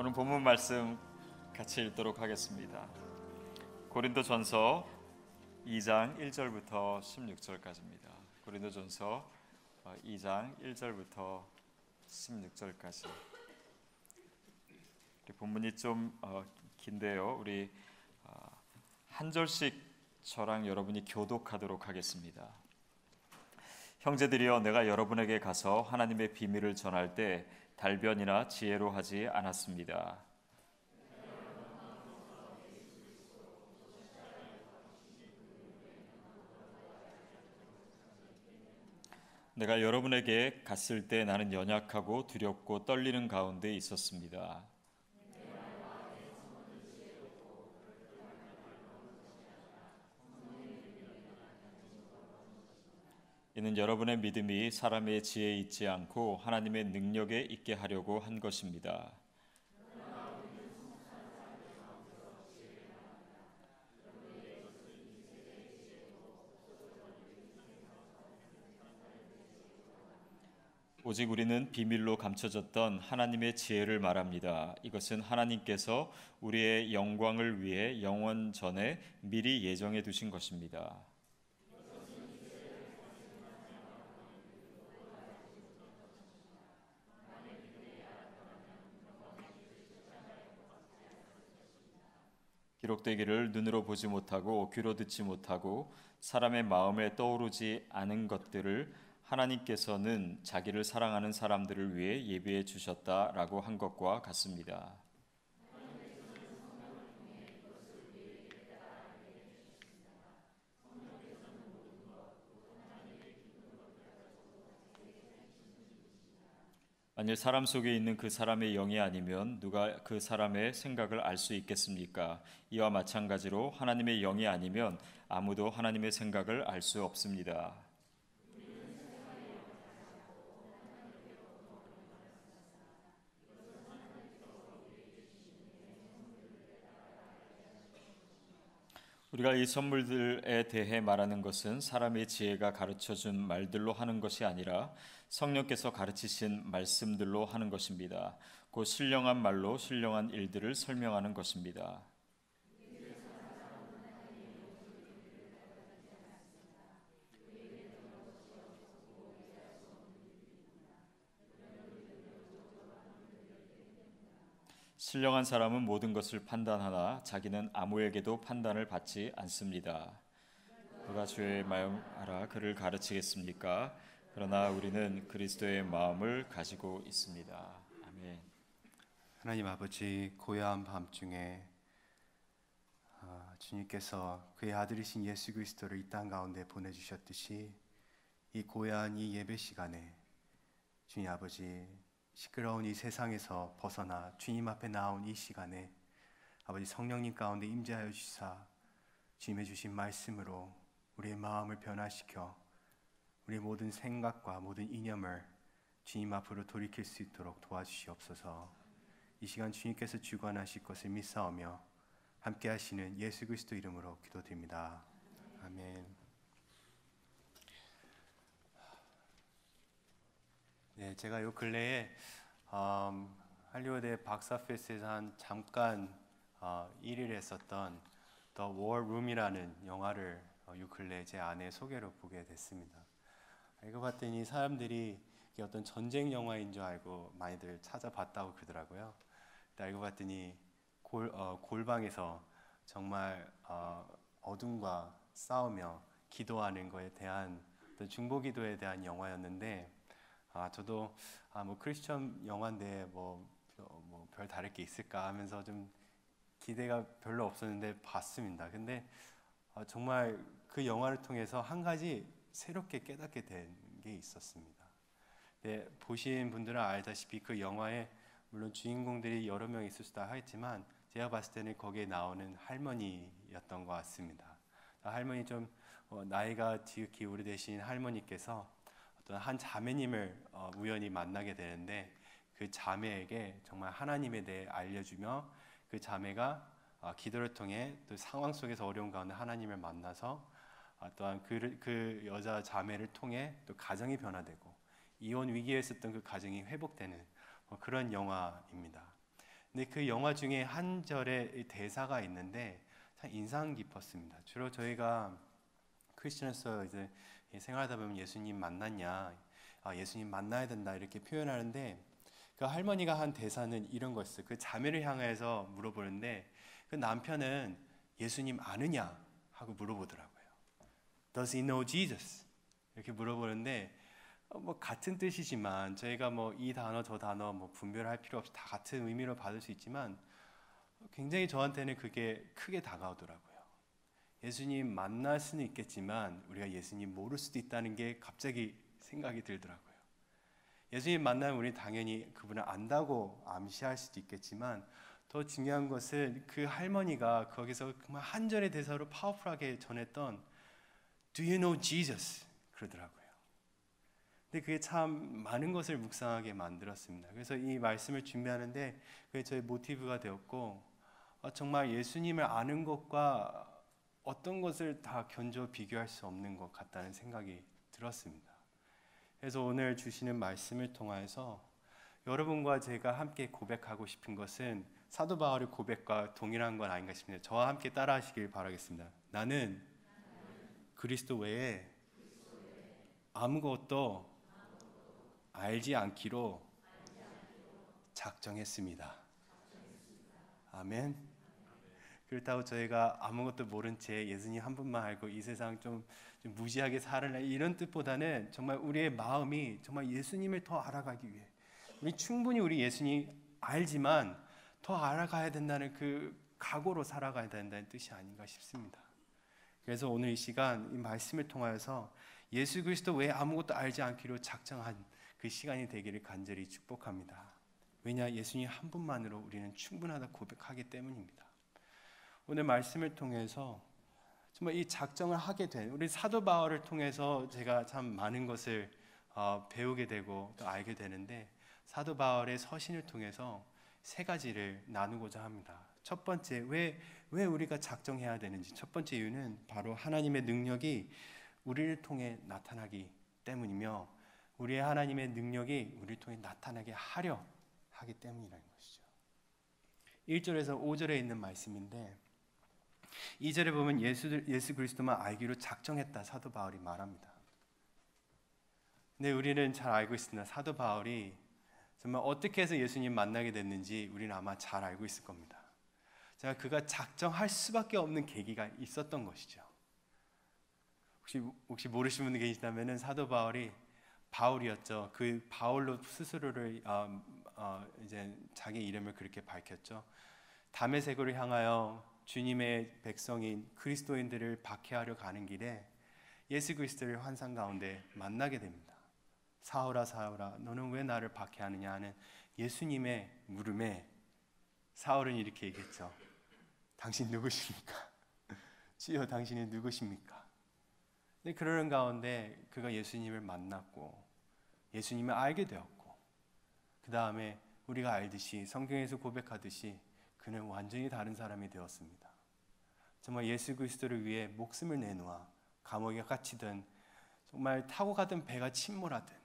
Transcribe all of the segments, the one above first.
오늘 본문 말씀 같이 읽도록 하겠습니다. 고린도전서 2장 1절부터 16절까지입니다. 고린도전서 2장 1절부터 16절까지. 본문이 좀 긴데요. 우리 한 절씩 저랑 여러분이 교독하도록 하겠습니다. 형제들이여, 내가 여러분에게 가서 하나님의 비밀을 전할 때 달변이나 지혜로 하지 않았습니다. 내가 여러분에게 갔을 때 나는 연약하고 두렵고 떨리는 가운데 있었습니다. 이는 여러분의 믿음이 사람의 지혜에 있지 않고 하나님의 능력에 있게 하려고 한 것입니다. 오직 우리는 비밀로 감춰졌던 하나님의 지혜를 말합니다. 이것은 하나님께서 우리의 영광을 위해 영원 전에 미리 예정해 두신 것입니다. 기록되기를 눈으로 보지 못하고 귀로 듣지 못하고 사람의 마음에 떠오르지 않은 것들을 하나님께서는 자기를 사랑하는 사람들을 위해 예비해 주셨다라고 한 것과 같습니다. 만일 사람 속에 있는 그 사람의 영이 아니면 누가 그 사람의 생각을 알 수 있겠습니까? 이와 마찬가지로 하나님의 영이 아니면 아무도 하나님의 생각을 알 수 없습니다. 우리가 이 선물들에 대해 말하는 것은 사람의 지혜가 가르쳐준 말들로 하는 것이 아니라 성령께서 가르치신 말씀들로 하는 것입니다. 곧 신령한 말로 신령한 일들을 설명하는 것입니다. 신령한 사람은 모든 것을 판단하나 자기는 아무에게도 판단을 받지 않습니다. 누가 주의 마음 알아 그를 가르치겠습니까? 그러나 우리는 그리스도의 마음을 가지고 있습니다. 아멘. 하나님 아버지, 고요한 밤중에 주님께서 그의 아들이신 예수 그리스도를 이 땅 가운데 보내주셨듯이 이 고요한 이 예배 시간에 주님 아버지, 시끄러운 이 세상에서 벗어나 주님 앞에 나온 이 시간에 아버지 성령님 가운데 임재하여 주시사 주님의 주신 말씀으로 우리의 마음을 변화시켜 우리의 모든 생각과 모든 이념을 주님 앞으로 돌이킬 수 있도록 도와주시옵소서. 이 시간 주님께서 주관하실 것을 믿사오며 함께 하시는 예수 그리스도 이름으로 기도드립니다. 아멘. 네, 제가 요 근래에 할리우드의 박사 페스트에서 잠깐 1위를 했었던 The War Room이라는 영화를 요 근래 제 아내 소개로 보게 됐습니다. 알고 봤더니 사람들이 이게 어떤 전쟁 영화인 줄 알고 많이들 찾아봤다고 그러더라고요. 알고 봤더니 골방에서 정말 어둠과 싸우며 기도하는 것에 대한 어떤 중보기도에 대한 영화였는데 저도 뭐 크리스천 영화인데 뭐 별 다를 게 있을까 하면서 좀 기대가 별로 없었는데 봤습니다. 근데 정말 그 영화를 통해서 한 가지 새롭게 깨닫게 된 게 있었습니다. 네, 보신 분들은 알다시피 그 영화에 물론 주인공들이 여러 명 있을 수도 하겠지만 제가 봤을 때는 거기에 나오는 할머니였던 것 같습니다. 할머니 좀 나이가 지극히 오래되신 할머니께서 어떤 한 자매님을 우연히 만나게 되는데 그 자매에게 정말 하나님에 대해 알려주며 그 자매가 기도를 통해 또 상황 속에서 어려운 가운데 하나님을 만나서 또한 그 여자 자매를 통해 또 가정이 변화되고 이혼 위기에 있었던 그 가정이 회복되는 그런 영화입니다. 근데 그 영화 중에 한 절의 대사가 있는데 참 인상 깊었습니다. 주로 저희가 크리스천에서 이제 생활하다 보면 예수님 만났냐, 예수님 만나야 된다 이렇게 표현하는데 그 할머니가 한 대사는 이런 거였어요. 그 자매를 향해서 물어보는데 그 남편은 예수님 아느냐 하고 물어보더라고요. Does he know Jesus? 이렇게 물어보는데 뭐 같은 뜻이지만 저희가 뭐 이 단어 저 단어 뭐 분별할 필요 없이 다 같은 의미로 받을 수 있지만 굉장히 저한테는 그게 크게 다가오더라고요. 예수님 만날 수는 있겠지만 우리가 예수님 모를 수도 있다는 게 갑자기 생각이 들더라고요. 예수님 만나면 우리 당연히 그분을 안다고 암시할 수도 있겠지만 더 중요한 것은 그 할머니가 거기서 정말 한 절의 대사로 파워풀하게 전했던 Do you know Jesus? 그러더라고요. 근데 그게 참 많은 것을 묵상하게 만들었습니다. 그래서 이 말씀을 준비하는데 그게 저의 모티브가 되었고 정말 예수님을 아는 것과 어떤 것을 다 견조 비교할 수 없는 것 같다는 생각이 들었습니다. 그래서 오늘 주시는 말씀을 통해서 여러분과 제가 함께 고백하고 싶은 것은 사도 바울의 고백과 동일한 건 아닌가 싶습니다. 저와 함께 따라하시길 바라겠습니다. 나는 그리스도 외에 아무것도 알지 않기로 작정했습니다. 아멘. 그렇다고 저희가 아무것도 모른 채 예수님 한 분만 알고 이 세상 좀 무지하게 살아라 이런 뜻보다는 정말 우리의 마음이 정말 예수님을 더 알아가기 위해 우리 충분히 우리 예수님 알지만 더 알아가야 된다는 그 각오로 살아가야 된다는 뜻이 아닌가 싶습니다. 그래서 오늘 이 시간 이 말씀을 통하여서 예수 그리스도 외에 아무것도 알지 않기로 작정한 그 시간이 되기를 간절히 축복합니다. 왜냐 예수님 한 분만으로 우리는 충분하다 고백하기 때문입니다. 오늘 말씀을 통해서 정말 이 작정을 하게 된 우리 사도 바울을 통해서 제가 참 많은 것을 배우게 되고 또 알게 되는데 사도 바울의 서신을 통해서 세 가지를 나누고자 합니다. 첫 번째, 왜 우리가 작정해야 되는지 첫 번째 이유는 바로 하나님의 능력이 우리를 통해 나타나기 때문이며 우리의 하나님의 능력이 우리를 통해 나타나게 하려 하기 때문이라는 것이죠. 1절에서 5절에 있는 말씀인데 2절에 보면 예수 그리스도만 알기로 작정했다 사도 바울이 말합니다. 근데 우리는 잘 알고 있습니다. 사도 바울이 정말 어떻게 해서 예수님 만나게 됐는지 우리는 아마 잘 알고 있을 겁니다. 그가 작정할 수밖에 없는 계기가 있었던 것이죠. 혹시 모르시는 분이 계시다면 사도 바울이 바울이었죠. 그 바울로 스스로를 이제 자기 이름을 그렇게 밝혔죠. 다메섹으로 향하여 주님의 백성인 그리스도인들을 박해하려 가는 길에 예수 그리스도를 환상 가운데 만나게 됩니다. 사울아 사울아 너는 왜 나를 박해하느냐 하는 예수님의 물음에 사울은 이렇게 얘기했죠. 당신 누구십니까? 주여 당신이 누구십니까? 근데 그러는 가운데 그가 예수님을 만났고 예수님을 알게 되었고 그 다음에 우리가 알듯이 성경에서 고백하듯이 그는 완전히 다른 사람이 되었습니다. 정말 예수 그리스도를 위해 목숨을 내놓아 감옥에 갇히든 정말 타고 가던 배가 침몰하든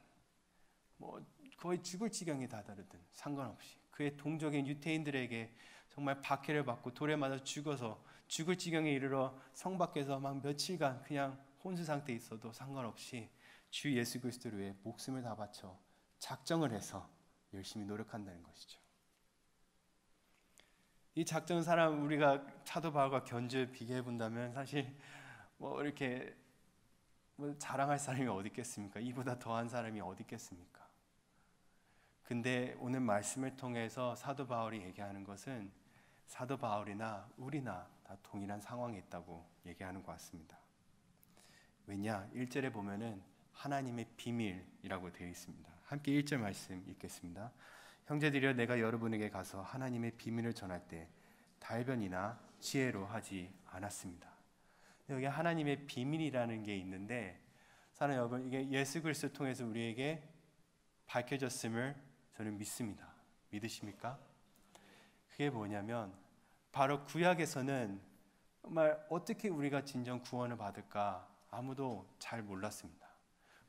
뭐 거의 죽을 지경에 다다르든 상관없이 그의 동족인 유대인들에게 정말 박해를 받고 돌에 맞아 죽어서 죽을 지경에 이르러 성 밖에서 막 며칠간 그냥 혼수 상태에 있어도 상관없이 주 예수 그리스도를 위해 목숨을 다 바쳐 작정을 해서 열심히 노력한다는 것이죠. 이 작정 사람 우리가 사도 바울과 견주에 비교해 본다면 사실 뭐 이렇게 뭐 자랑할 사람이 어디 있겠습니까? 이보다 더한 사람이 어디 있겠습니까? 근데 오늘 말씀을 통해서 사도 바울이 얘기하는 것은 사도 바울이나 우리나 다 동일한 상황에 있다고 얘기하는 것 같습니다. 왜냐? 1절에 보면은 하나님의 비밀이라고 되어 있습니다. 함께 1절 말씀 읽겠습니다. 형제들이여 내가 여러분에게 가서 하나님의 비밀을 전할 때 달변이나 지혜로 하지 않았습니다. 여기 하나님의 비밀이라는 게 있는데 사랑하는 여러분 이게 예수 그리스도를 통해서 우리에게 밝혀졌음을 저는 믿습니다. 믿으십니까? 그게 뭐냐면 바로 구약에서는 정말 어떻게 우리가 진정 구원을 받을까 아무도 잘 몰랐습니다.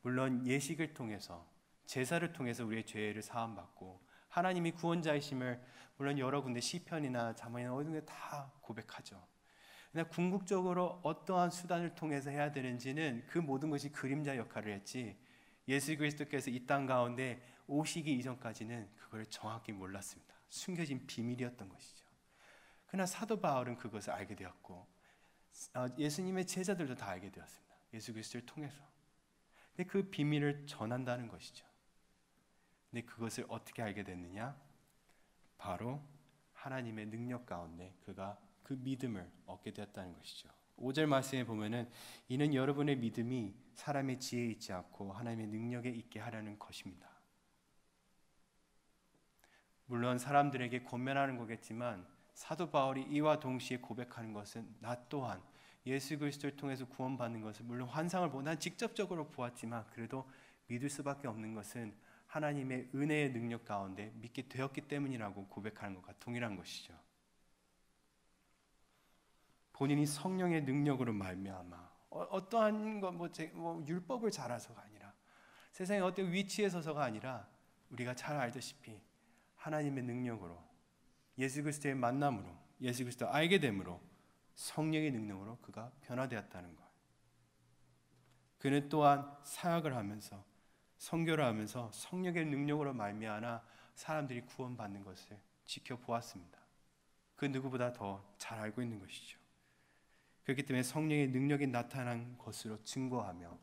물론 예식을 통해서 제사를 통해서 우리의 죄를 사함받고 하나님이 구원자이심을 물론 여러 군데 시편이나 잠언이나 어느 데 다 고백하죠. 그러나 궁극적으로 어떠한 수단을 통해서 해야 되는지는 그 모든 것이 그림자 역할을 했지, 예수 그리스도께서 이 땅 가운데 오시기 이전까지는 그걸 정확히 몰랐습니다. 숨겨진 비밀이었던 것이죠. 그러나 사도 바울은 그것을 알게 되었고 예수님의 제자들도 다 알게 되었습니다. 예수 그리스도를 통해서. 근데 그 비밀을 전한다는 것이죠. 근데 그것을 어떻게 알게 됐느냐? 바로 하나님의 능력 가운데 그가 그 믿음을 얻게 되었다는 것이죠. 5절 말씀에 보면은 이는 여러분의 믿음이 사람의 지혜에 있지 않고 하나님의 능력에 있게 하려는 것입니다. 물론 사람들에게 권면하는 거겠지만 사도 바울이 이와 동시에 고백하는 것은 나 또한 예수 그리스도를 통해서 구원받는 것을 물론 환상을 보고 난 직접적으로 보았지만 그래도 믿을 수밖에 없는 것은 하나님의 은혜의 능력 가운데 믿게 되었기 때문이라고 고백하는 것과 동일한 것이죠. 본인이 성령의 능력으로 말미암아 어떠한 뭐 율법을 잘해서가 아니라 세상의 어떤 위치에 서서가 아니라 우리가 잘 알다시피 하나님의 능력으로 예수 그리스도의 만남으로 예수 그리스도 알게 됨으로 성령의 능력으로 그가 변화되었다는 것. 그는 또한 사역을 하면서 선교를 하면서 성령의 능력으로 말미암아 사람들이 구원받는 것을 지켜보았습니다. 그 누구보다 더 잘 알고 있는 것이죠. 그렇기 때문에 성령의 능력이 나타난 것으로 증거하며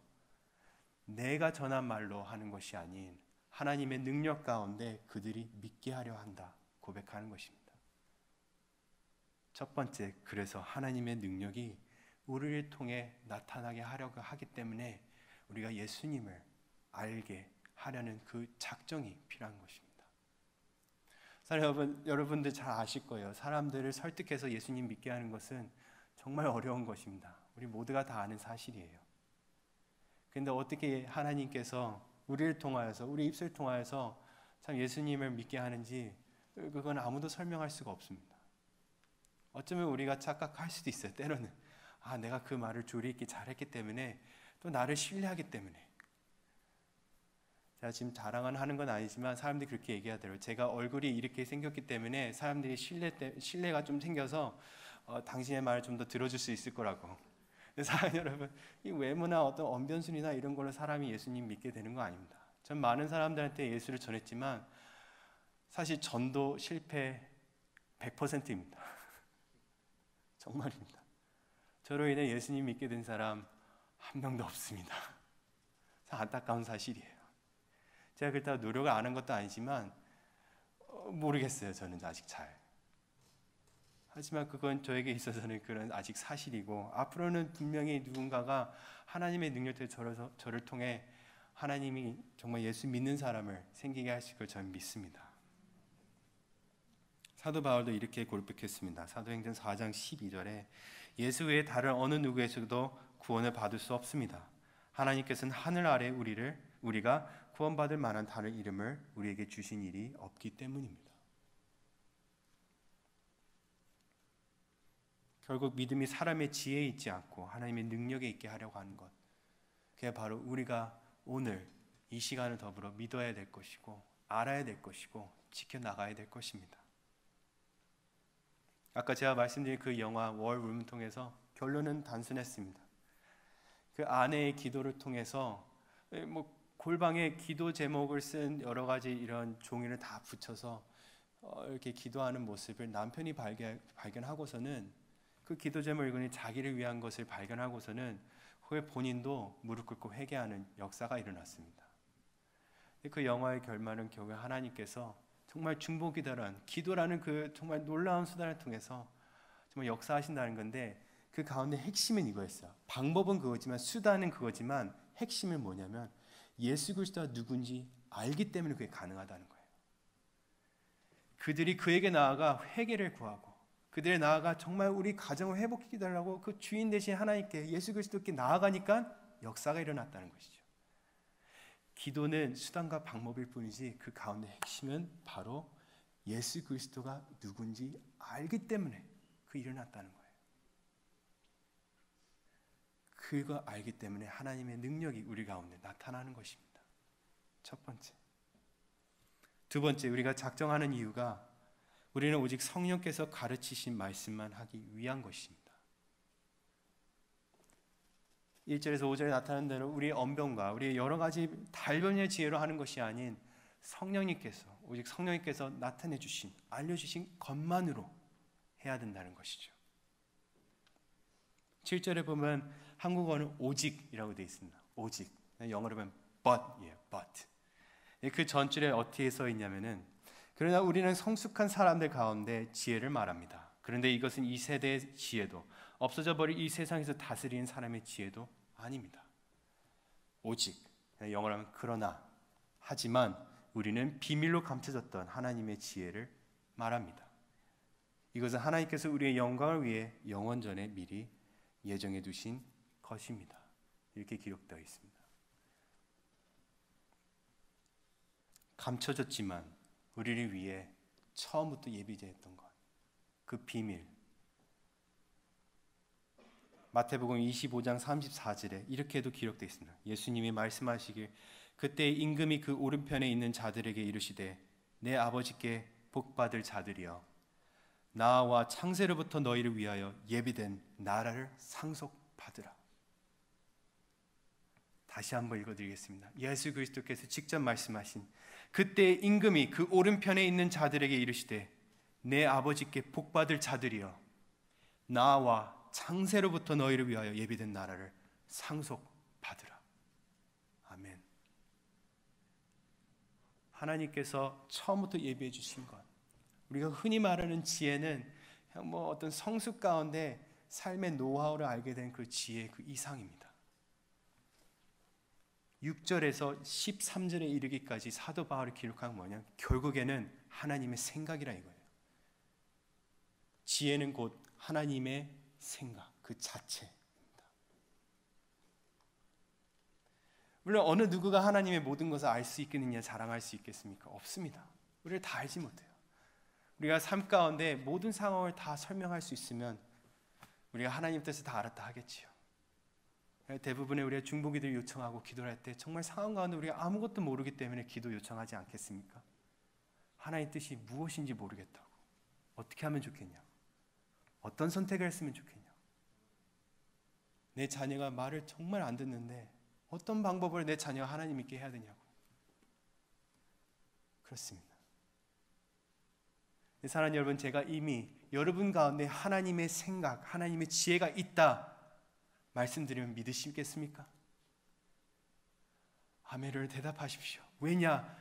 내가 전한 말로 하는 것이 아닌 하나님의 능력 가운데 그들이 믿게 하려 한다 고백하는 것입니다. 첫 번째, 그래서 하나님의 능력이 우리를 통해 나타나게 하려고 하기 때문에 우리가 예수님을 알게 하려는 그 작정이 필요한 것입니다. 여러분들 잘 아실 거예요. 사람들을 설득해서 예수님 믿게 하는 것은 정말 어려운 것입니다. 우리 모두가 다 아는 사실이에요. 그런데 어떻게 하나님께서 우리를 통하여서 우리 입술을 통하여서 참 예수님을 믿게 하는지 그건 아무도 설명할 수가 없습니다. 어쩌면 우리가 착각할 수도 있어요. 때로는 내가 그 말을 조리 있게 잘했기 때문에 또 나를 신뢰하기 때문에. 제가 지금 자랑은 하는 건 아니지만 사람들이 그렇게 얘기하더라고요. 제가 얼굴이 이렇게 생겼기 때문에 사람들이 신뢰가 좀 생겨서 당신의 말을 좀 더 들어줄 수 있을 거라고. 사랑 여러분, 이 외모나 어떤 언변순이나 이런 걸로 사람이 예수님 믿게 되는 거 아닙니다. 전 많은 사람들한테 예수를 전했지만 사실 전도 실패 100%입니다. 정말입니다. 저로 인해 예수님 믿게 된 사람 한 명도 없습니다. 안타까운 사실이에요. 제가 그렇다고 노력을 안 한 것도 아니지만 모르겠어요. 저는 아직 잘. 하지만 그건 저에게 있어서는 그런 아직 사실이고 앞으로는 분명히 누군가가 하나님의 능력을 저를 통해 하나님이 정말 예수 믿는 사람을 생기게 하실 걸 저는 믿습니다. 사도 바울도 이렇게 고백했습니다. 사도행전 4장 12절에 예수 외에 다른 어느 누구에서도 구원을 받을 수 없습니다. 하나님께서는 하늘 아래 우리가 구원받을 만한 다른 이름을 우리에게 주신 일이 없기 때문입니다. 결국 믿음이 사람의 지혜에 있지 않고 하나님의 능력에 있게 하려고 하는 것, 그게 바로 우리가 오늘 이 시간을 더불어 믿어야 될 것이고 알아야 될 것이고 지켜나가야 될 것입니다. 아까 제가 말씀드린 그 영화 워룸을 통해서 결론은 단순했습니다. 그 아내의 기도를 통해서 골방에 기도 제목을 쓴 여러 가지 이런 종이를 다 붙여서 이렇게 기도하는 모습을 남편이 발견하고서는 그 기도 제목을 읽으니 자기를 위한 것을 발견하고서는 후에 본인도 무릎 꿇고 회개하는 역사가 일어났습니다. 그 영화의 결말은 결국 하나님께서 정말 중보기도란 기도라는 그 정말 놀라운 수단을 통해서 정말 역사하신다는 건데 그 가운데 핵심은 이거였어요. 방법은 그거지만 수단은 그거지만 핵심은 뭐냐면 예수 그리스도가 누군지 알기 때문에 그게 가능하다는 거예요. 그들이 그에게 나아가 회개를 구하고 그들에 나아가 정말 우리 가정을 회복시켜달라고 그 주인 되신 하나님께 예수 그리스도께 나아가니까 역사가 일어났다는 것이죠. 기도는 수단과 방법일 뿐이지 그 가운데 핵심은 바로 예수 그리스도가 누군지 알기 때문에 그 일어났다는 거예요. 그거 알기 때문에 하나님의 능력이 우리 가운데 나타나는 것입니다. 첫 번째. 두 번째, 우리가 작정하는 이유가 우리는 오직 성령께서 가르치신 말씀만 하기 위한 것입니다. 1절에서 5절에 나타난 대로 우리의 언변과 우리의 여러 가지 달변의 지혜로 하는 것이 아닌 성령님께서, 오직 성령님께서 나타내 주신, 알려주신 것만으로 해야 된다는 것이죠. 7절에 보면 한국어는 오직이라고 되어 있습니다. 오직. 영어로 보면 but이에요. but. 그 전줄에 어떻게 써 있냐면은, 그러나 우리는 성숙한 사람들 가운데 지혜를 말합니다. 그런데 이것은 이 세대의 지혜도, 없어져 버릴 이 세상에서 다스리는 사람의 지혜도 아닙니다. 오직, 영어로 하면 그러나, 하지만 우리는 비밀로 감춰졌던 하나님의 지혜를 말합니다. 이것은 하나님께서 우리의 영광을 위해 영원전에 미리 예정해 두신 것입니다. 이렇게 기록되어 있습니다. 감춰졌지만 우리를 위해 처음부터 예비되었던 것, 그 비밀. 마태복음 25장 34절에 이렇게도 기록되어 있습니다. 예수님이 말씀하시길, 그때 임금이 그 오른편에 있는 자들에게 이르시되, 내 아버지께 복받을 자들이여, 나와 창세로부터 너희를 위하여 예비된 나라를 상속받으라. 다시 한번 읽어드리겠습니다. 예수 그리스도께서 직접 말씀하신, 그때 임금이 그 오른편에 있는 자들에게 이르시되, 내 아버지께 복받을 자들이여, 나와 창세로부터 너희를 위하여 예비된 나라를 상속받으라. 아멘. 하나님께서 처음부터 예비해 주신 것, 우리가 흔히 말하는 지혜는 그냥 뭐 어떤 성숙 가운데 삶의 노하우를 알게 된 그 지혜 그 이상입니다. 6절에서 13절에 이르기까지 사도 바울이 기록한 뭐냐? 결국에는 하나님의 생각이라 이거예요. 지혜는 곧 하나님의 생각 그 자체입니다. 물론 어느 누구가 하나님의 모든 것을 알 수 있겠느냐, 자랑할 수 있겠습니까? 없습니다. 우리를 다 알지 못해요. 우리가 삶 가운데 모든 상황을 다 설명할 수 있으면 우리가 하나님 뜻을 다 알았다 하겠지요. 대부분의 우리가 중보기도를 요청하고 기도를 할 때 정말 상황 가운데 우리가 아무것도 모르기 때문에 기도 요청하지 않겠습니까? 하나님 뜻이 무엇인지 모르겠다고. 어떻게 하면 좋겠냐? 어떤 선택을 했으면 좋겠냐? 내 자녀가 말을 정말 안 듣는데 어떤 방법을 내 자녀가 하나님 믿게 해야 되냐고. 그렇습니다. 사랑하는 여러분, 제가 이미 여러분 가운데 하나님의 생각, 하나님의 지혜가 있다 말씀드리면 믿으시겠습니까? 아멘을 대답하십시오. 왜냐?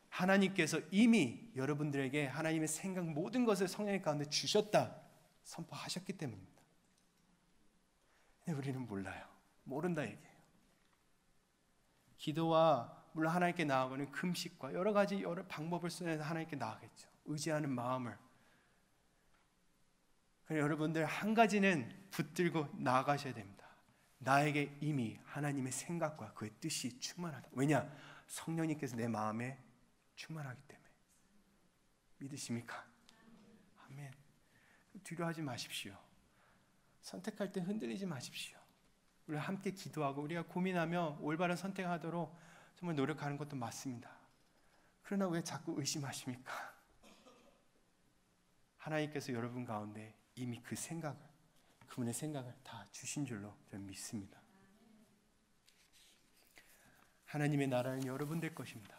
하나님께서 이미 여러분들에게 하나님의 생각 모든 것을 성령 가운데 주셨다 선포하셨기 때문입니다. 근데 우리는 몰라요. 모른다 얘기해요. 기도와 물론 하나님께 나아가는 금식과 여러 가지 여러 방법을 써내서 하나님께 나아가겠죠. 의지하는 마음을. 그래서 여러분들 한 가지는 붙들고 나아가셔야 됩니다. 나에게 이미 하나님의 생각과 그의 뜻이 충만하다. 왜냐? 성령님께서 내 마음에 충만하기 때문에. 믿으십니까? 아멘. 두려워하지 마십시오. 선택할 때 흔들리지 마십시오. 우리 함께 기도하고 우리가 고민하며 올바른 선택하도록 정말 노력하는 것도 맞습니다. 그러나 왜 자꾸 의심하십니까? 하나님께서 여러분 가운데 이미 그 생각을, 그분의 생각을 다 주신 줄로 저는 믿습니다. 하나님의 나라는 여러분 될 것입니다.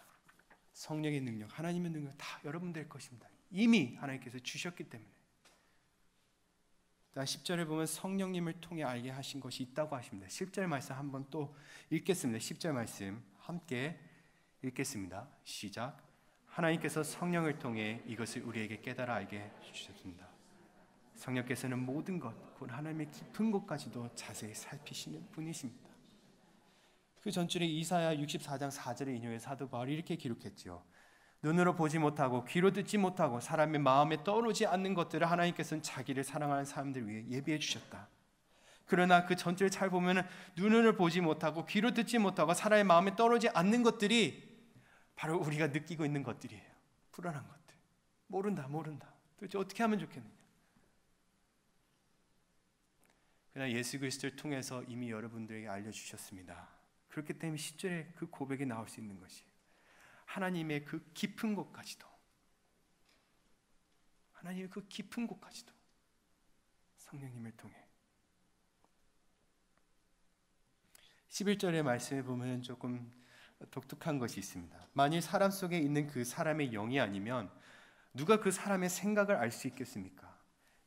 성령의 능력, 하나님의 능력 다 여러분 될 것입니다. 이미 하나님께서 주셨기 때문에. 10절에 보면 성령님을 통해 알게 하신 것이 있다고 하십니다. 10절 말씀 한번 또 읽겠습니다. 10절 말씀 함께 읽겠습니다. 시작. 하나님께서 성령을 통해 이것을 우리에게 깨달아 알게 주셨습니다. 성령께서는 모든 것, 곧 하나님의 깊은 곳까지도 자세히 살피시는 분이십니다. 그 전줄에 이사야 64장 4절의 인용의 사도 바울이 이렇게 기록했지요. 눈으로 보지 못하고 귀로 듣지 못하고 사람의 마음에 떠오르지 않는 것들을 하나님께서는 자기를 사랑하는 사람들 위해 예비해 주셨다. 그러나 그 전체를 잘 보면 눈으로 보지 못하고 귀로 듣지 못하고 사람의 마음에 떠오르지 않는 것들이 바로 우리가 느끼고 있는 것들이에요. 불안한 것들. 모른다. 도대체 어떻게 하면 좋겠느냐. 그러나 예수 그리스도를 통해서 이미 여러분들에게 알려주셨습니다. 그렇기 때문에 10절에 그 고백이 나올 수 있는 것이에요. 하나님의 그 깊은 곳까지도, 하나님의 그 깊은 곳까지도 성령님을 통해. 11절의 말씀에 보면 조금 독특한 것이 있습니다. 만일 사람 속에 있는 그 사람의 영이 아니면 누가 그 사람의 생각을 알 수 있겠습니까?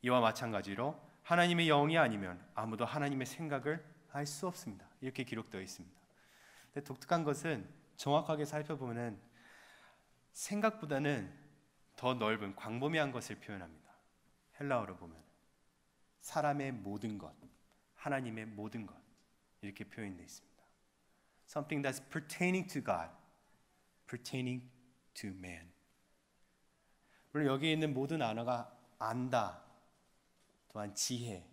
이와 마찬가지로 하나님의 영이 아니면 아무도 하나님의 생각을 알 수 없습니다. 이렇게 기록되어 있습니다. 근데 독특한 것은 정확하게 살펴보면 생각보다는 더 넓은 광범위한 것을 표현합니다. 헬라어로 보면 사람의 모든 것, 하나님의 모든 것 이렇게 표현되어 있습니다. Something that's pertaining to God, pertaining to man. 물론 여기에 있는 모든 단어가 안다, 또한 지혜,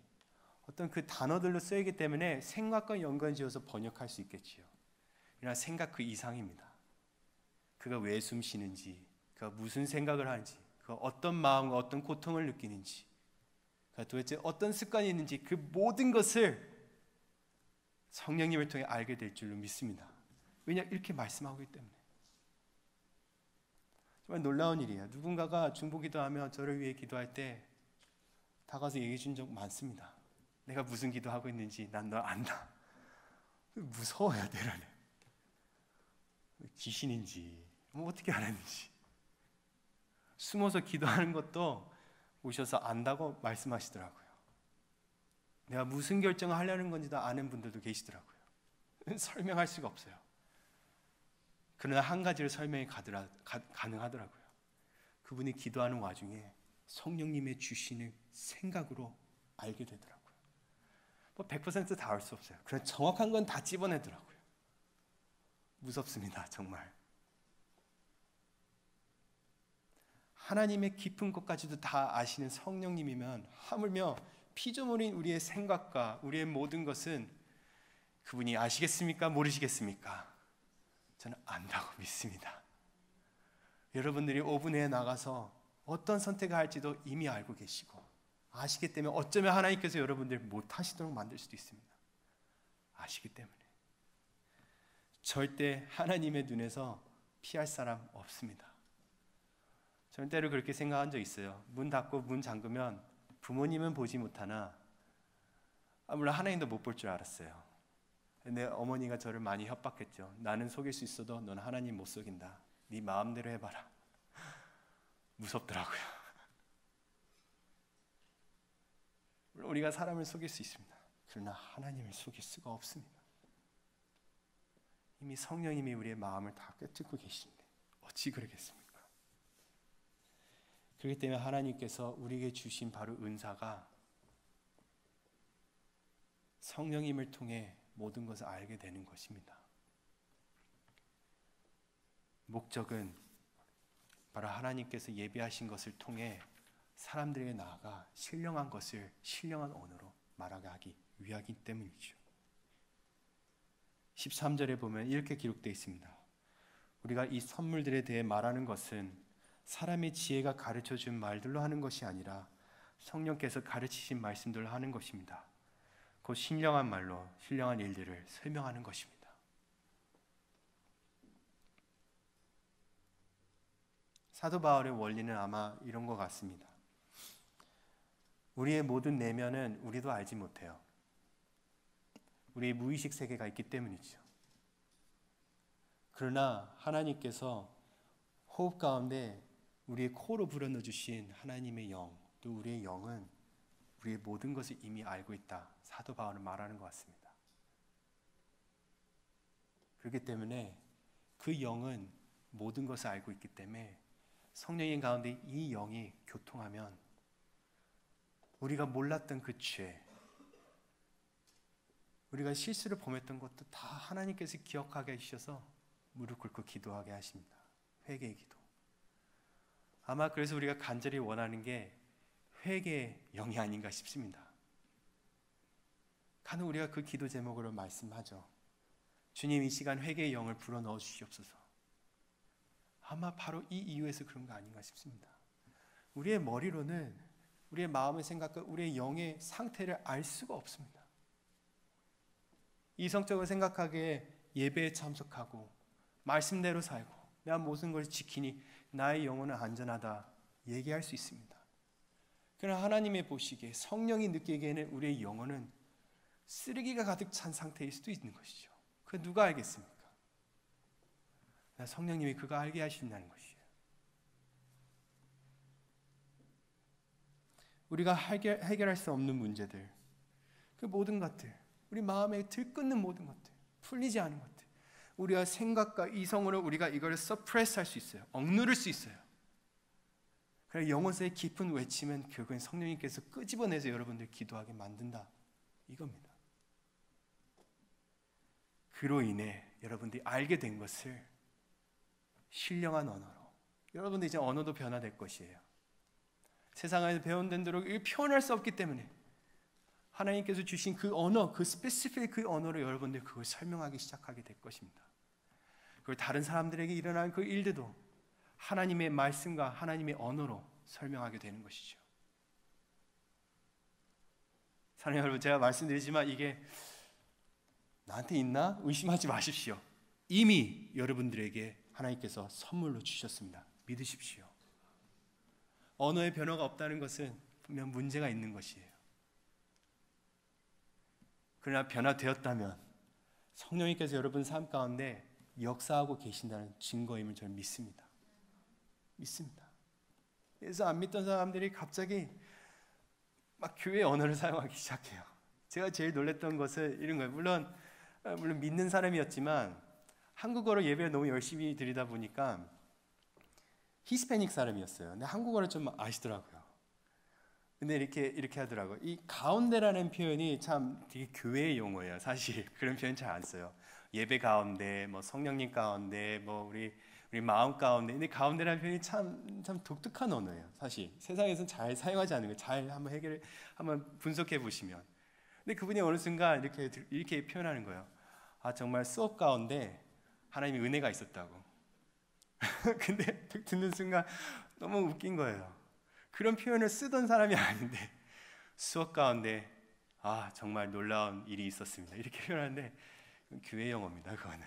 어떤 그 단어들로 쓰이기 때문에 생각과 연관지어서 번역할 수 있겠지요. 그러나 생각 그 이상입니다. 그가 왜 숨 쉬는지, 그가 무슨 생각을 하는지, 그가 어떤 마음과 어떤 고통을 느끼는지, 그가 도대체 어떤 습관이 있는지 그 모든 것을 성령님을 통해 알게 될 줄로 믿습니다. 왜냐? 이렇게 말씀하기 때문에. 정말 놀라운 일이에요. 누군가가 중보기도하며 저를 위해 기도할 때 다가서 얘기해 준 적 많습니다. 내가 무슨 기도하고 있는지 난 너 안다. 무서워요, 때로는. 귀신인지 뭐 어떻게 알았는지. 숨어서 기도하는 것도 오셔서 안다고 말씀하시더라고요. 내가 무슨 결정을 하려는 건지도 아는 분들도 계시더라고요. 설명할 수가 없어요. 그러나 한 가지로 설명이 가능하더라고요. 그분이 기도하는 와중에 성령님의 주시는 생각으로 알게 되더라고요. 뭐 100% 다 알 수 없어요. 그러나 정확한 건 다 찝어내더라고요. 무섭습니다, 정말. 하나님의 깊은 것까지도 다 아시는 성령님이면 하물며 피조물인 우리의 생각과 우리의 모든 것은 그분이 아시겠습니까? 모르시겠습니까? 저는 안다고 믿습니다. 여러분들이 5분 후에 나가서 어떤 선택을 할지도 이미 알고 계시고 아시기 때문에 어쩌면 하나님께서 여러분들 못하시도록 만들 수도 있습니다. 아시기 때문에 절대 하나님의 눈에서 피할 사람 없습니다. 저는 때로 그렇게 생각한 적 있어요. 문 닫고 문 잠그면 부모님은 보지 못하나 물론 하나님도 못 볼 줄 알았어요. 근데 어머니가 저를 많이 협박했죠. 나는 속일 수 있어도 넌 하나님 못 속인다. 네 마음대로 해봐라. 무섭더라고요. 물론 우리가 사람을 속일 수 있습니다. 그러나 하나님을 속일 수가 없습니다. 이미 성령님이 우리의 마음을 다 꿰뚫고 계시는데 어찌 그러겠습니까? 그렇기 때문에 하나님께서 우리에게 주신 바로 은사가 성령님을 통해 모든 것을 알게 되는 것입니다. 목적은 바로 하나님께서 예비하신 것을 통해 사람들에게 나아가 신령한 것을 신령한 언어로 말하게 하기 위하기 때문이죠. 13절에 보면 이렇게 기록되어 있습니다. 우리가 이 선물들에 대해 말하는 것은 사람의 지혜가 가르쳐준 말들로 하는 것이 아니라 성령께서 가르치신 말씀들로 하는 것입니다. 곧 신령한 말로 신령한 일들을 설명하는 것입니다. 사도 바울의 원리는 아마 이런 것 같습니다. 우리의 모든 내면은 우리도 알지 못해요. 우리의 무의식 세계가 있기 때문이죠. 그러나 하나님께서 호흡 가운데 우리의 코로 불어넣어 주신 하나님의 영, 또 우리의 영은 우리의 모든 것을 이미 알고 있다. 사도 바울은 말하는 것 같습니다. 그렇기 때문에 그 영은 모든 것을 알고 있기 때문에 성령님 가운데 이 영이 교통하면 우리가 몰랐던 그 죄, 우리가 실수를 범했던 것도 다 하나님께서 기억하게 해주셔서 무릎 꿇고 기도하게 하십니다. 회개의 기도. 아마 그래서 우리가 간절히 원하는 게 회개의 영이 아닌가 싶습니다. 간혹 우리가 그 기도 제목으로 말씀하죠. 주님, 이 시간 회개의 영을 불어넣어 주시옵소서. 아마 바로 이 이유에서 그런 거 아닌가 싶습니다. 우리의 머리로는 우리의 마음의 생각과 우리의 영의 상태를 알 수가 없습니다. 이성적으로 생각하기에 예배에 참석하고 말씀대로 살고 내가 모든 것을 지키니 나의 영혼은 안전하다 얘기할 수 있습니다. 그러나 하나님의 보시기에, 성령이 느끼기에는 우리의 영혼은 쓰레기가 가득 찬 상태일 수도 있는 것이죠. 그 누가 알겠습니까? 성령님이 그거 알게 하신다는 것이에요. 우리가 해결할 수 없는 문제들, 그 모든 것들, 우리 마음에 들끓는 모든 것들, 풀리지 않은 것들, 우리가 생각과 이성으로 우리가 이걸 서프레스 할 수 있어요. 억누를 수 있어요. 그래서 영혼의 깊은 외침은 결국엔 성령님께서 끄집어내서 여러분들 기도하게 만든다, 이겁니다. 그로 인해 여러분들이 알게 된 것을 신령한 언어로, 여러분들 이제 언어도 변화될 것이에요. 세상에서 배운 대로 표현할 수 없기 때문에 하나님께서 주신 그 언어, 그 스페시픽 그 언어로 여러분들 그걸 설명하기 시작하게 될 것입니다. 그리고 다른 사람들에게 일어난 그 일들도 하나님의 말씀과 하나님의 언어로 설명하게 되는 것이죠. 사랑하는 여러분, 제가 말씀드리지만 이게 나한테 있나? 의심하지 마십시오. 이미 여러분들에게 하나님께서 선물로 주셨습니다. 믿으십시오. 언어의 변화가 없다는 것은 분명 문제가 있는 것이에요. 그러나 변화되었다면 성령님께서 여러분 삶 가운데 역사하고 계신다는 증거임을 저는 믿습니다. 믿습니다. 그래서 안 믿던 사람들이 갑자기 막 교회 언어를 사용하기 시작해요. 제가 제일 놀랐던 것은 이런 거예요. 물론 믿는 사람이었지만 한국어로 예배를 너무 열심히 드리다 보니까 히스패닉 사람이었어요. 근데 한국어를 좀 아시더라고요. 근데 이렇게 하더라고요. 이 가운데라는 표현이 참 되게 교회의 용어예요. 사실 그런 표현 잘 안 써요. 예배 가운데, 뭐 성령님 가운데, 뭐 우리 마음 가운데. 근데 가운데라는 표현이 참 독특한 언어예요. 사실 세상에서는 잘 사용하지 않는 거예요. 잘 한번 분석해 보시면. 근데 그분이 어느 순간 이렇게 표현하는 거예요. 아, 정말 수업 가운데 하나님의 은혜가 있었다고. 근데 듣는 순간 너무 웃긴 거예요. 그런 표현을 쓰던 사람이 아닌데 수업 가운데 아, 정말 놀라운 일이 있었습니다, 이렇게 표현하는데 교회 용어입니다. 그거는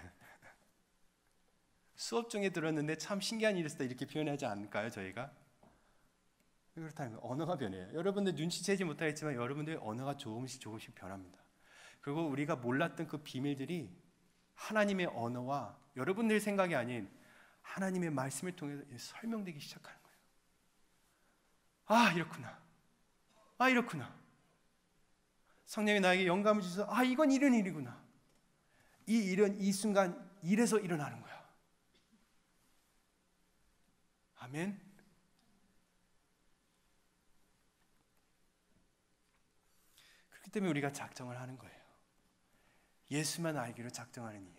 수업 중에 들었는데 참 신기한 일이 있었다, 이렇게 표현하지 않을까요? 저희가 그렇다는 거예요. 언어가 변해요. 여러분들 눈치채지 못하겠지만 여러분들의 언어가 조금씩 변합니다. 그리고 우리가 몰랐던 그 비밀들이 하나님의 언어와 여러분들의 생각이 아닌 하나님의 말씀을 통해서 설명되기 시작하는 거예요. 아, 이렇구나. 아, 이렇구나. 성령이 나에게 영감을 주셔서 아, 이건 이런 일이구나. 이 일은 이 순간 이래서 일어나는 거야. 아멘. 그렇기 때문에 우리가 작정을 하는 거예요. 예수만 알기로 작정하는 이유.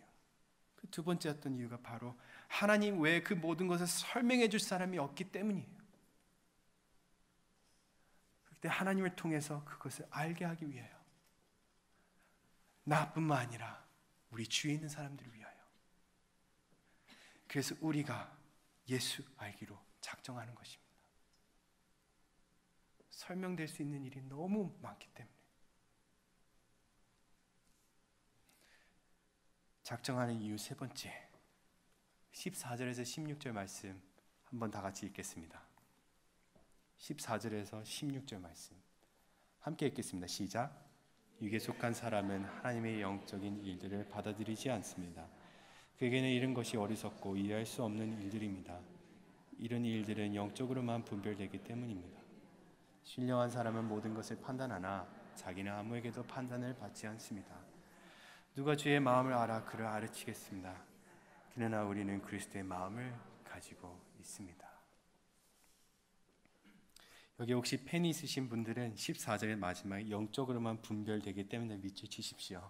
그 두 번째였던 이유가 바로 하나님 외에 그 모든 것을 설명해 줄 사람이 없기 때문이에요. 그때 하나님을 통해서 그것을 알게 하기 위하여, 나뿐만 아니라 우리 주위에 있는 사람들을 위하여. 그래서 우리가 예수 알기로 작정하는 것입니다. 설명될 수 있는 일이 너무 많기 때문에. 작정하는 이유 세 번째, 14절에서 16절 말씀 한번 다 같이 읽겠습니다. 14절에서 16절 말씀 함께 읽겠습니다. 시작. 육에 속한 사람은 하나님의 영적인 일들을 받아들이지 않습니다. 그에게는 이런 것이 어리석고 이해할 수 없는 일들입니다. 이런 일들은 영적으로만 분별되기 때문입니다. 신령한 사람은 모든 것을 판단하나 자기는 아무에게도 판단을 받지 않습니다. 누가 주의 마음을 알아 그를 가르치겠습니다. 그러나 우리는 그리스도의 마음을 가지고 있습니다. 여기 혹시 펜이 있으신 분들은 14절의 마지막에 영적으로만 분별되기 때문에 밑줄 치십시오.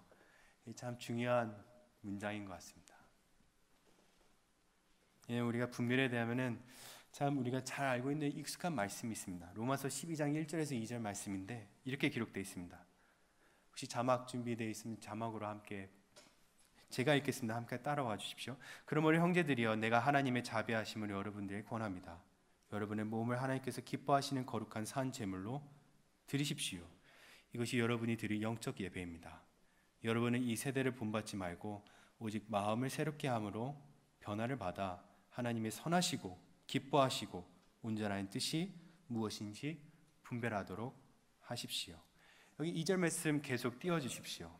이게 참 중요한 문장인 것 같습니다. 예, 우리가 분별에 대하면은 참 우리가 잘 알고 있는 익숙한 말씀이 있습니다. 로마서 12장 1절에서 2절 말씀인데 이렇게 기록되어 있습니다. 혹시 자막 준비되어 있으면 자막으로 함께 제가 읽겠습니다. 함께 따라와 주십시오. 그러므로 형제들이여, 내가 하나님의 자비하심을 여러분들에게 권합니다. 여러분의 몸을 하나님께서 기뻐하시는 거룩한 산 제물로 드리십시오. 이것이 여러분이 드릴 영적 예배입니다. 여러분은 이 세대를 본받지 말고 오직 마음을 새롭게 함으로 변화를 받아 하나님의 선하시고 기뻐하시고 온전한 뜻이 무엇인지 분별하도록 하십시오. 여기 2절 말씀 계속 띄워주십시오.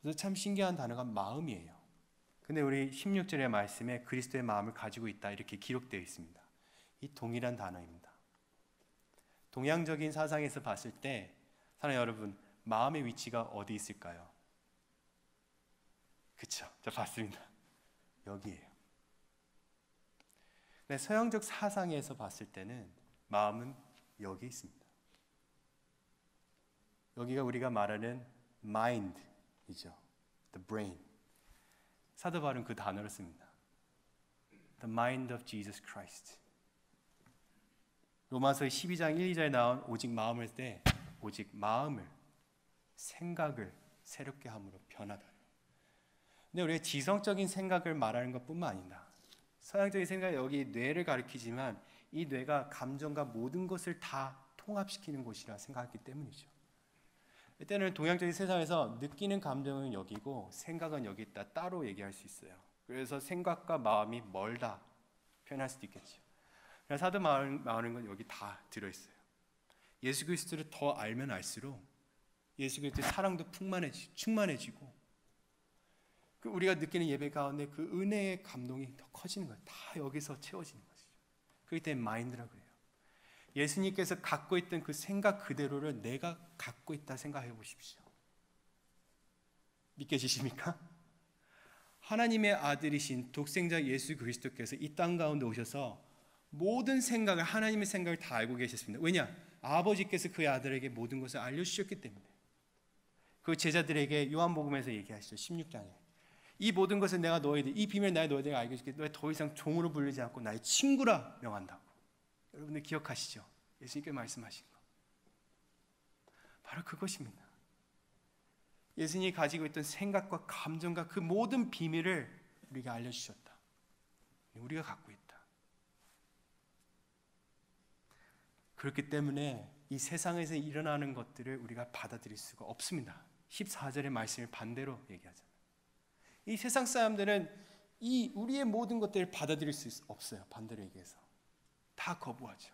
그래서 참 신기한 단어가 마음이에요. 근데 우리 16절의 말씀에 그리스도의 마음을 가지고 있다 이렇게 기록되어 있습니다. 이 동일한 단어입니다. 동양적인 사상에서 봤을 때 사랑하는 여러분, 마음의 위치가 어디 있을까요? 그쵸? 저 봤습니다. 여기에요. 근데 서양적 사상에서 봤을 때는 마음은 여기 있습니다. 여기가 우리가 말하는 mind이죠. The brain. 사도 바울은 그 단어를 씁니다. The mind of Jesus Christ. 로마서 12장 1, 2절에 나온 오직 마음을 때 오직 마음을 생각을 새롭게 함으로 변하다. 근데 우리가 지성적인 생각을 말하는 것뿐만 아니다. 서양적인 생각은 여기 뇌를 가리키지만 이 뇌가 감정과 모든 것을 다 통합시키는 곳이라 생각했기 때문이죠. 이때는 동양적인 세상에서 느끼는 감정은 여기고 생각은 여기 있다 따로 얘기할 수 있어요. 그래서 생각과 마음이 멀다 표현할 수도 있겠죠. 사도 말하는 건 여기 다 들어있어요. 예수 그리스도를 더 알면 알수록 예수 그리스도의 사랑도 충만해지고 우리가 느끼는 예배 가운데 그 은혜의 감동이 더 커지는 거예요. 다 여기서 채워지는 것이죠. 그렇기 때문에 마인드라고 해요. 예수님께서 갖고 있던 그 생각 그대로를 내가 갖고 있다 생각해 보십시오. 믿겨지십니까? 하나님의 아들이신 독생자 예수 그리스도께서 이 땅 가운데 오셔서 모든 생각을 하나님의 생각을 다 알고 계셨습니다. 왜냐? 아버지께서 그의 아들에게 모든 것을 알려주셨기 때문에. 그 제자들에게 요한복음에서 얘기하시죠. 16장에 이 모든 것을 내가 너희들 이 비밀 나의 너희들에게 알게 해줄게. 너희 더 이상 종으로 부르지 않고 나의 친구라 명한다고. 여러분들 기억하시죠? 예수님께 말씀하신 거 바로 그것입니다. 예수님이 가지고 있던 생각과 감정과 그 모든 비밀을 우리가 알려주셨다. 우리가 갖고 있다. 그렇기 때문에 이 세상에서 일어나는 것들을 우리가 받아들일 수가 없습니다. 14절의 말씀을 반대로 얘기하잖아요. 이 세상 사람들은 이 우리의 모든 것들을 받아들일 수 없어요. 반대로 얘기해서 다 거부하죠.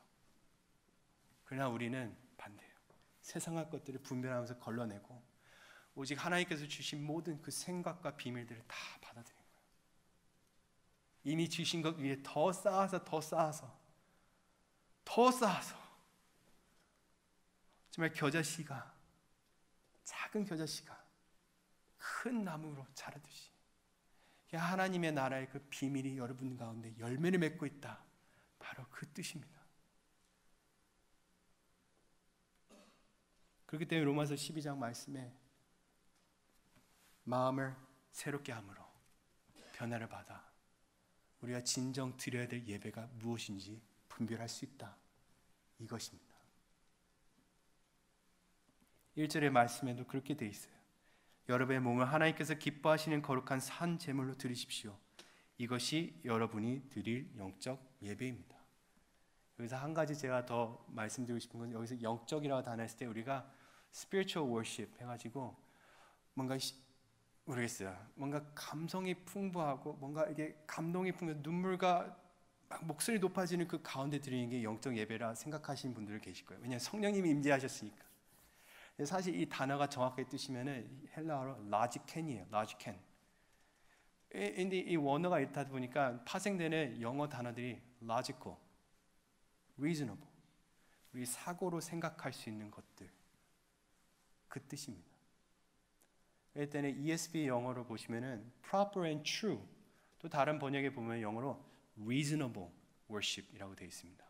그러나 우리는 반대예요. 세상의 것들을 분별하면서 걸러내고 오직 하나님께서 주신 모든 그 생각과 비밀들을 다 받아들이는 거예요. 이미 주신 것 위에 더 쌓아서 정말 겨자씨가 작은 겨자씨가 큰 나무로 자라듯이 하나님의 나라의 그 비밀이 여러분 가운데 열매를 맺고 있다. 바로 그 뜻입니다. 그렇기 때문에 로마서 12장 말씀에 마음을 새롭게 함으로 변화를 받아 우리가 진정 드려야 될 예배가 무엇인지 분별할 수 있다. 이것입니다. 1절의 말씀에도 그렇게 되어 있어요. 여러분의 몸을 하나님께서 기뻐하시는 거룩한 산 제물로 드리십시오. 이것이 여러분이 드릴 영적 예배입니다. 여기서 한 가지 제가 더 말씀드리고 싶은 건 여기서 영적이라고 단어 했을 때 우리가 spiritual worship 해가지고 뭔가 모르겠어요. 뭔가 감성이 풍부하고 뭔가 이게 감동이 풍부해서 눈물과 막 목소리 높아지는 그 가운데 드리는 게 영적 예배라 생각하시는 분들 계실 거예요. 왜냐하면 성령님이 임재하셨으니까. 사실 이 단어가 정확하게 뜻이면은 헬라어로 라지켄이에요. 라지켄. 근데 이 원어가 있다 보니까 파생되는 영어 단어들이 logical, reasonable, 우리 사고로 생각할 수 있는 것들, 그 뜻입니다. 이때는 ESV 영어로 보시면은 proper and true, 또 다른 번역에 보면 영어로 reasonable worship이라고 되어 있습니다.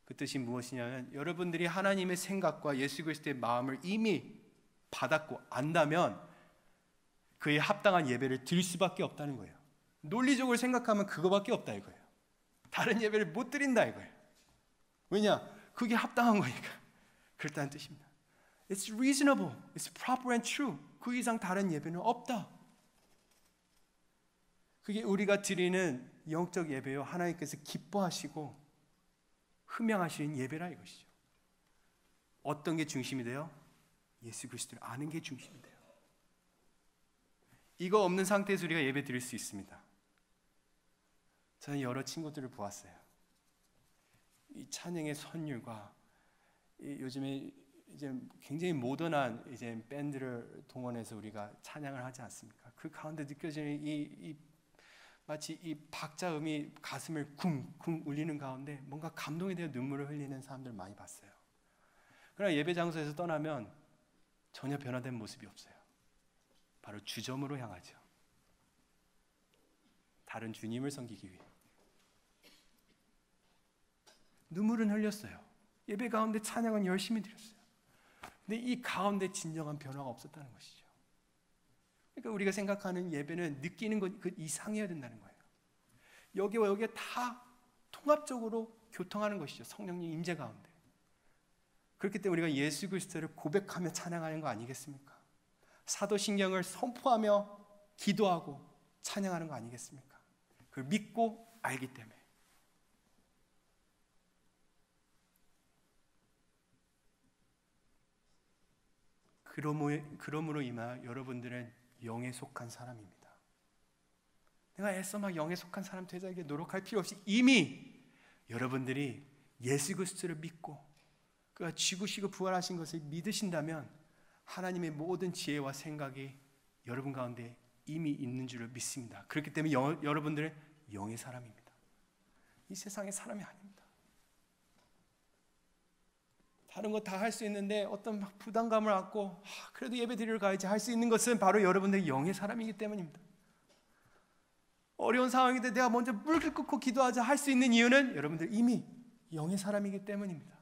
그 뜻이 무엇이냐면 여러분들이 하나님의 생각과 예수 그리스도의 마음을 이미 받았고 안다면 그에 합당한 예배를 드릴 수밖에 없다는 거예요. 논리적으로 생각하면 그거밖에 없다 이거예요. 다른 예배를 못 드린다 이거예요. 왜냐? 그게 합당한 거니까. 그렇다는 뜻입니다. It's reasonable, it's proper and true. 그 이상 다른 예배는 없다. 그게 우리가 드리는 영적 예배요. 하나님께서 기뻐하시고 흠양하시는 예배라 이것이죠. 어떤 게 중심이 돼요? 예수 그리스도를 아는 게 중심이 돼요. 이거 없는 상태에서 우리가 예배 드릴 수 있습니다. 저는 여러 친구들을 보았어요. 이 찬양의 선율과 요즘에 이제 굉장히 모던한 이제 밴드를 동원해서 우리가 찬양을 하지 않습니까? 그 가운데 느껴지는 마치 이 박자음이 가슴을 쿵쿵 울리는 가운데 뭔가 감동에 대해 눈물을 흘리는 사람들 많이 봤어요. 그러나 예배 장소에서 떠나면 전혀 변화된 모습이 없어요. 바로 주점으로 향하죠. 다른 주님을 섬기기 위해. 눈물은 흘렸어요. 예배 가운데 찬양은 열심히 드렸어요. 근데 이 가운데 진정한 변화가 없었다는 것이죠. 그러니까 우리가 생각하는 예배는 느끼는 것 그 이상이어야 된다는 거예요. 여기와 여기에 다 통합적으로 교통하는 것이죠. 성령님 임재 가운데. 그렇기 때문에 우리가 예수 그리스도를 고백하며 찬양하는 거 아니겠습니까? 사도신경을 선포하며 기도하고 찬양하는 거 아니겠습니까? 그걸 믿고 알기 때문에. 그러므로 임하여 여러분들은 영에 속한 사람입니다. 내가 애써 막 영에 속한 사람 되자게 노력할 필요 없이 이미 여러분들이 예수 그리스도를 믿고 그가 죽으시고 부활하신 것을 믿으신다면 하나님의 모든 지혜와 생각이 여러분 가운데 이미 있는 줄을 믿습니다. 그렇기 때문에 여러분들은 영의 사람입니다. 이 세상의 사람이 아닙니다. 다른 거 다 할 수 있는데 어떤 막 부담감을 안고 그래도 예배 드리러 가야지 할 수 있는 것은 바로 여러분들의 영의 사람이기 때문입니다. 어려운 상황인데 내가 먼저 무릎을 꿇고 기도하자 할 수 있는 이유는 여러분들 이미 영의 사람이기 때문입니다.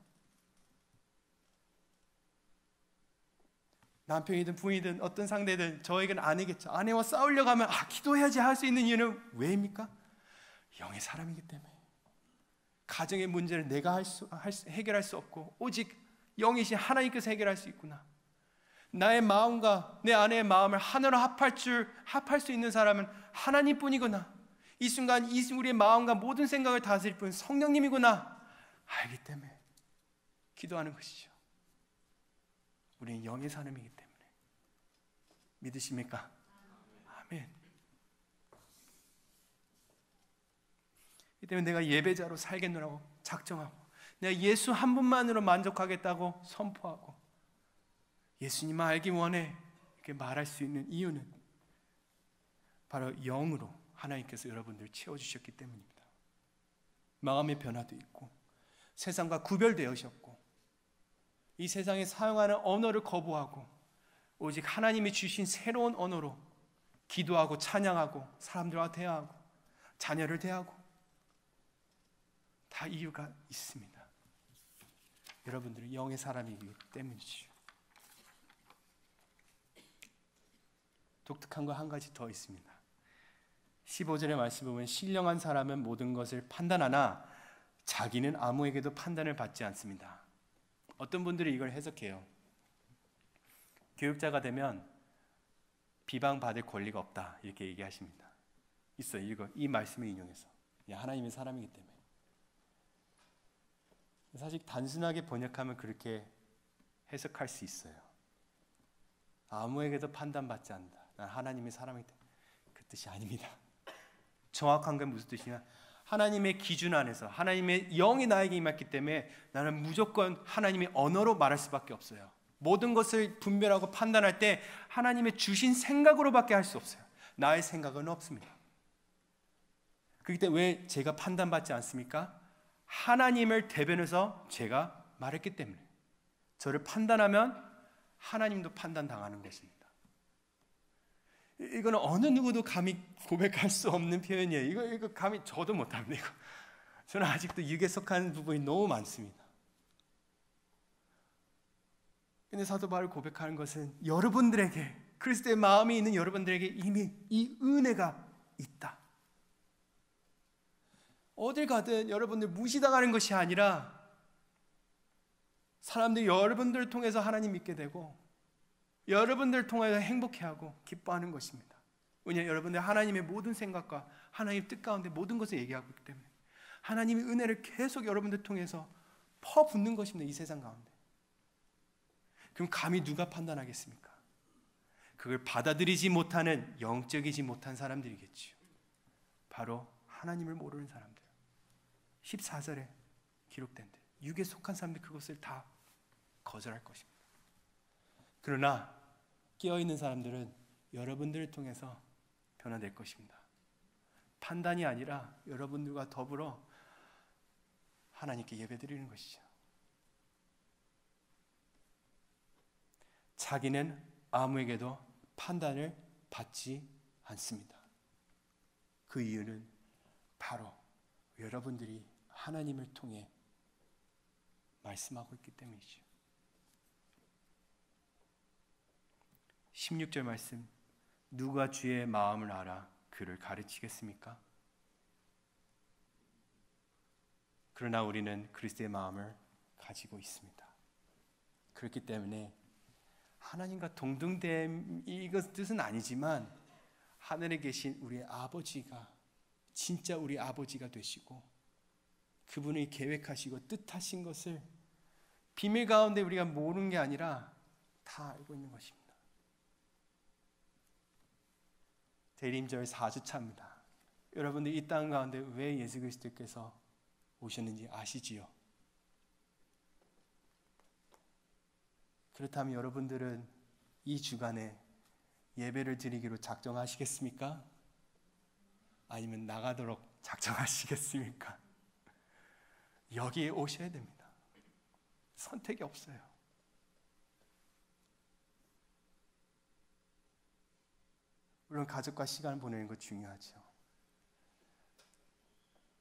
남편이든 부인이든 어떤 상대든 저에게는 아내겠죠. 아내와 싸우려고 하면 기도해야지 할 수 있는 이유는 왜입니까? 영의 사람이기 때문에. 가정의 문제를 내가 해결할 수 없고 오직 영이신 하나님께서 해결할 수 있구나. 나의 마음과 내 아내의 마음을 하나로 합할 수 있는 사람은 하나님뿐이구나. 이 순간 우리의 마음과 모든 생각을 다스릴 분은 성령님이구나. 알기 때문에 기도하는 것이죠. 우리는 영의 사람이기 때문에. 믿으십니까? 아멘. 이 때문에 내가 예배자로 살겠노라고 작정하고 내가 예수 한 분만으로 만족하겠다고 선포하고 예수님만 알기 원해 이렇게 말할 수 있는 이유는 바로 영으로 하나님께서 여러분들을 채워주셨기 때문입니다. 마음의 변화도 있고 세상과 구별되으셨고 이 세상에 사용하는 언어를 거부하고 오직 하나님이 주신 새로운 언어로 기도하고 찬양하고 사람들과 대화하고 자녀를 대하고 다 이유가 있습니다. 여러분들은 영의 사람이기 때문이죠. 독특한 거 한 가지 더 있습니다. 15절의 말씀 보면 신령한 사람은 모든 것을 판단하나 자기는 아무에게도 판단을 받지 않습니다. 어떤 분들이 이걸 해석해요. 교육자가 되면 비방받을 권리가 없다 이렇게 얘기하십니다. 있어요. 이 말씀을 인용해서 하나님의 사람이기 때문에. 사실 단순하게 번역하면 그렇게 해석할 수 있어요. 아무에게도 판단받지 않는다. 난 하나님의 사람이기 때문에. 그 뜻이 아닙니다. 정확한 건 무슨 뜻이냐? 하나님의 기준 안에서 하나님의 영이 나에게 임했기 때문에 나는 무조건 하나님의 언어로 말할 수밖에 없어요. 모든 것을 분별하고 판단할 때 하나님의 주신 생각으로밖에 할 수 없어요. 나의 생각은 없습니다. 그렇기 때문에 왜 제가 판단받지 않습니까? 하나님을 대변해서 제가 말했기 때문에. 저를 판단하면 하나님도 판단당하는 것입니다. 이거는 어느 누구도 감히 고백할 수 없는 표현이에요. 이거 감히 저도 못합니다. 이거. 저는 아직도 육에 속한 부분이 너무 많습니다. 근데 사도 바울 고백하는 것은 여러분들에게, 그리스도의 마음이 있는 여러분들에게 이미 이 은혜가 있다. 어딜 가든 여러분들 무시당하는 것이 아니라 사람들이 여러분들을 통해서 하나님 믿게 되고 여러분들을 통해서 행복해하고 기뻐하는 것입니다. 왜냐하면 여러분들 하나님의 모든 생각과 하나님의 뜻 가운데 모든 것을 얘기하고 있기 때문에 하나님의 은혜를 계속 여러분들 통해서 퍼붓는 것입니다. 이 세상 가운데. 그럼 감히 누가 판단하겠습니까? 그걸 받아들이지 못하는 영적이지 못한 사람들이겠죠. 바로 하나님을 모르는 사람들. 14절에 기록된 데 육에 속한 사람들 그것을 다 거절할 것입니다. 그러나 깨어있는 사람들은 여러분들을 통해서 변화될 것입니다. 판단이 아니라 여러분들과 더불어 하나님께 예배드리는 것이죠. 자기는 아무에게도 판단을 받지 않습니다. 그 이유는 바로 여러분들이 하나님을 통해 말씀하고 있기 때문이죠. 16절 말씀, 누가 주의 마음을 알아 그를 가르치겠습니까? 그러나 우리는 그리스도의 마음을 가지고 있습니다. 그렇기 때문에 하나님과 동등됨 이것 뜻은 아니지만 하늘에 계신 우리 아버지가 진짜 우리 아버지가 되시고 그분이 계획하시고 뜻하신 것을 비밀 가운데 우리가 모르는 게 아니라 다 알고 있는 것입니다. 대림절 4주차입니다. 여러분들 이 땅 가운데 왜 예수 그리스도께서 오셨는지 아시지요? 그렇다면 여러분들은 이 주간에 예배를 드리기로 작정하시겠습니까? 아니면 나가도록 작정하시겠습니까? 여기에 오셔야 됩니다. 선택이 없어요. 물론 가족과 시간을 보내는 것 중요하죠.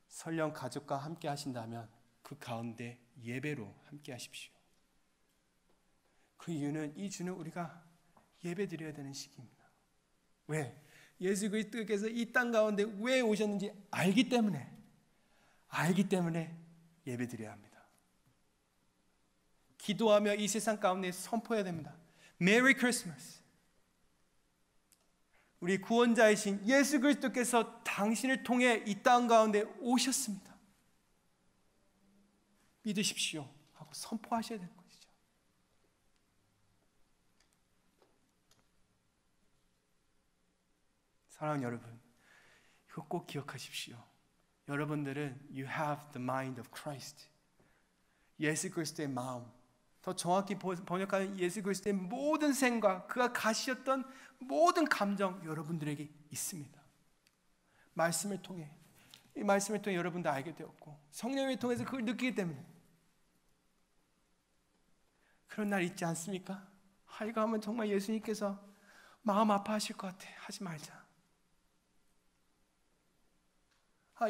설령 가족과 함께 하신다면 그 가운데 예배로 함께 하십시오. 그 이유는 이 주는 우리가 예배 드려야 되는 시기입니다. 왜? 예수 그리스도께서 이 땅 가운데 왜 오셨는지 알기 때문에 예배 드려야 합니다. 기도하며 이 세상 가운데 선포해야 됩니다. 메리 크리스마스. 우리 구원자이신 예수 그리스도께서 당신을 통해 이 땅 가운데 오셨습니다. 믿으십시오 하고 선포하셔야 되는 것이죠. 사랑하는 여러분, 이거 꼭 기억하십시오. 여러분들은 You have the mind of Christ. 예수 그리스도의 마음, 더 정확히 번역하면 예수 그리스도의 모든 생각, 그가 가시셨던 모든 감정 여러분들에게 있습니다. 말씀을 통해, 이 말씀을 통해 여러분도 알게 되었고 성령을 통해서 그걸 느끼기 때문에 그런 날 있지 않습니까? 이거 하면 정말 예수님께서 마음 아파하실 것 같아. 하지 말자.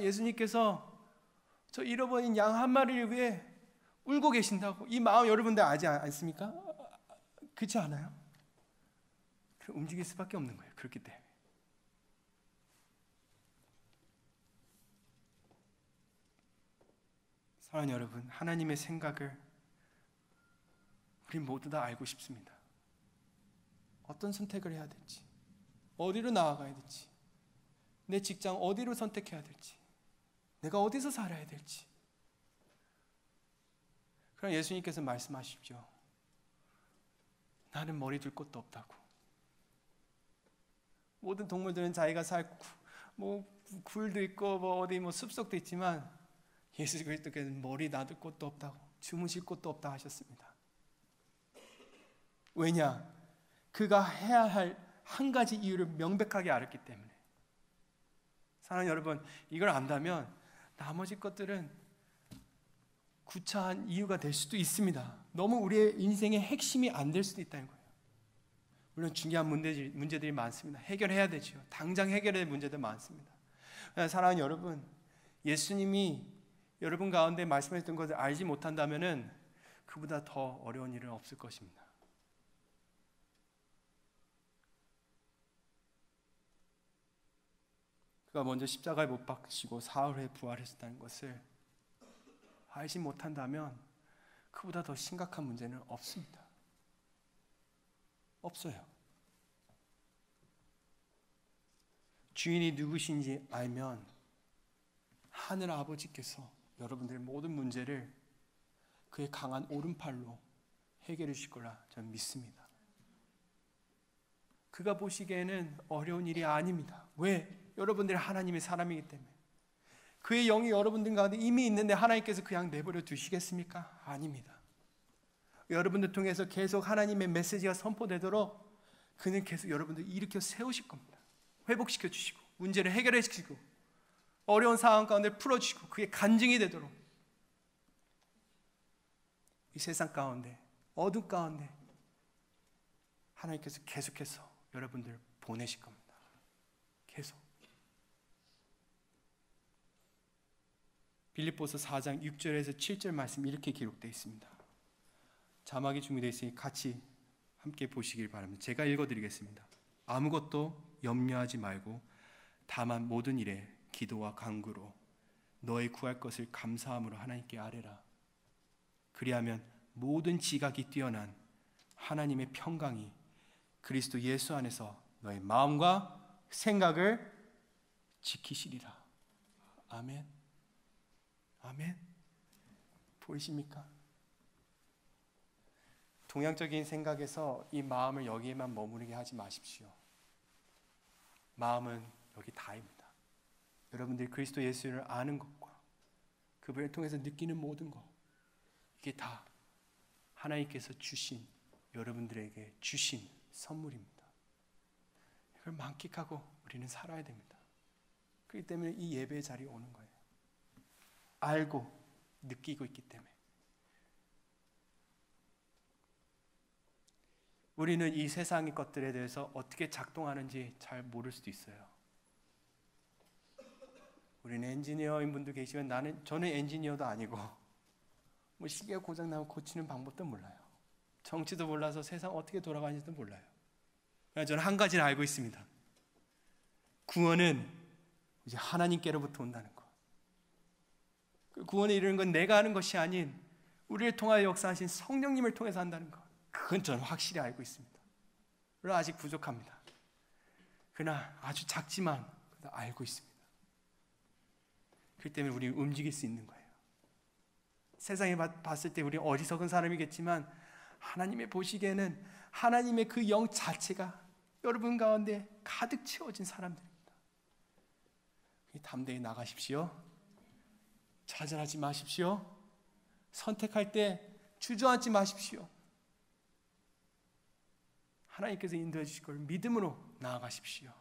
예수님께서 저 잃어버린 양 한 마리를 위해 울고 계신다고 이 마음 여러분들 알지 않습니까? 그렇지 않아요? 움직일 수밖에 없는 거예요. 그렇기 때문에. 사랑하는 여러분, 하나님의 생각을 우리 모두 다 알고 싶습니다. 어떤 선택을 해야 될지, 어디로 나아가야 될지, 내 직장 어디로 선택해야 될지, 내가 어디서 살아야 될지. 그럼 예수님께서 말씀하십시오. 나는 머리 둘 곳도 없다고. 모든 동물들은 자기가 살고 굴도 있고 어디 숲속도 있지만 예수 그리스도께서는 머리 놔둘 곳도 없다고, 주무실 곳도 없다 하셨습니다. 왜냐? 그가 해야 할 한 가지 이유를 명백하게 알았기 때문에. 사랑하는 여러분, 이걸 안다면 나머지 것들은 구차한 이유가 될 수도 있습니다. 너무 우리의 인생의 핵심이 안 될 수도 있다는 거예요. 물론 중요한 문제들이 많습니다. 해결해야 되죠. 당장 해결해야 될 문제들 많습니다. 사랑하는 여러분, 예수님이 여러분 가운데 말씀하셨던 것을 알지 못한다면은 그보다 더 어려운 일은 없을 것입니다. 그가 먼저 십자가에 못 박히시고 사흘 후에 부활하셨다는 것을 알지 못한다면 그보다 더 심각한 문제는 없습니다. 없어요. 주인이 누구신지 알면 하늘 아버지께서 여러분들의 모든 문제를 그의 강한 오른팔로 해결해 주실 거라 저는 믿습니다. 그가 보시기에는 어려운 일이 아닙니다. 왜? 여러분들이 하나님의 사람이기 때문에. 그의 영이 여러분들 가운데 이미 있는데 하나님께서 그냥 내버려 두시겠습니까? 아닙니다. 여러분들 통해서 계속 하나님의 메시지가 선포되도록 그는 계속 여러분들 일으켜 세우실 겁니다. 회복시켜 주시고 문제를 해결해 주시고 어려운 상황 가운데 풀어주시고 그게 간증이 되도록 이 세상 가운데 어둠 가운데 하나님께서 계속해서 여러분들 보내실 겁니다. 계속. 빌립보서 4장 6절에서 7절 말씀 이렇게 기록되어 있습니다. 자막이 준비되어 있으니 같이 함께 보시길 바랍니다. 제가 읽어드리겠습니다. 아무것도 염려하지 말고 다만 모든 일에 기도와 간구로 너의 구할 것을 감사함으로 하나님께 아뢰라. 그리하면 모든 지각이 뛰어난 하나님의 평강이 그리스도 예수 안에서 너의 마음과 생각을 지키시리라. 아멘. 아멘. 보이십니까? 동양적인 생각에서 이 마음을 여기에만 머무르게 하지 마십시오. 마음은 여기 다입니다. 여러분들이 그리스도 예수를 아는 것과 그분을 통해서 느끼는 모든 것, 이게 다 하나님께서 주신, 여러분들에게 주신 선물입니다. 이걸 만끽하고 우리는 살아야 됩니다. 그렇기 때문에 이 예배의 자리에 오는 거예요. 알고 느끼고 있기 때문에. 우리는 이 세상의 것들에 대해서 어떻게 작동하는지 잘 모를 수도 있어요. 우리는 엔지니어인 분도 계시면 저는 엔지니어도 아니고 뭐 시계가 고장나면 고치는 방법도 몰라요. 정치도 몰라서 세상 어떻게 돌아가는지도 몰라요. 그러나 저는 한 가지는 알고 있습니다. 구원은 이제 하나님께로부터 온다는 것. 그 구원에 이르는 건 내가 하는 것이 아닌 우리를 통하여 역사하신 성령님을 통해서 한다는 것. 그건 저는 확실히 알고 있습니다. 물론 아직 부족합니다. 그러나 아주 작지만 알고 있습니다. 그렇기 때문에 우리는 움직일 수 있는 거예요. 세상에 봤을 때 우리는 어리석은 사람이겠지만 하나님의 보시기에는 하나님의 그 영 자체가 여러분 가운데 가득 채워진 사람들입니다. 담대히 나가십시오. 좌절하지 마십시오. 선택할 때 주저앉지 마십시오. 하나님께서 인도해 주실 걸 믿음으로 나아가십시오.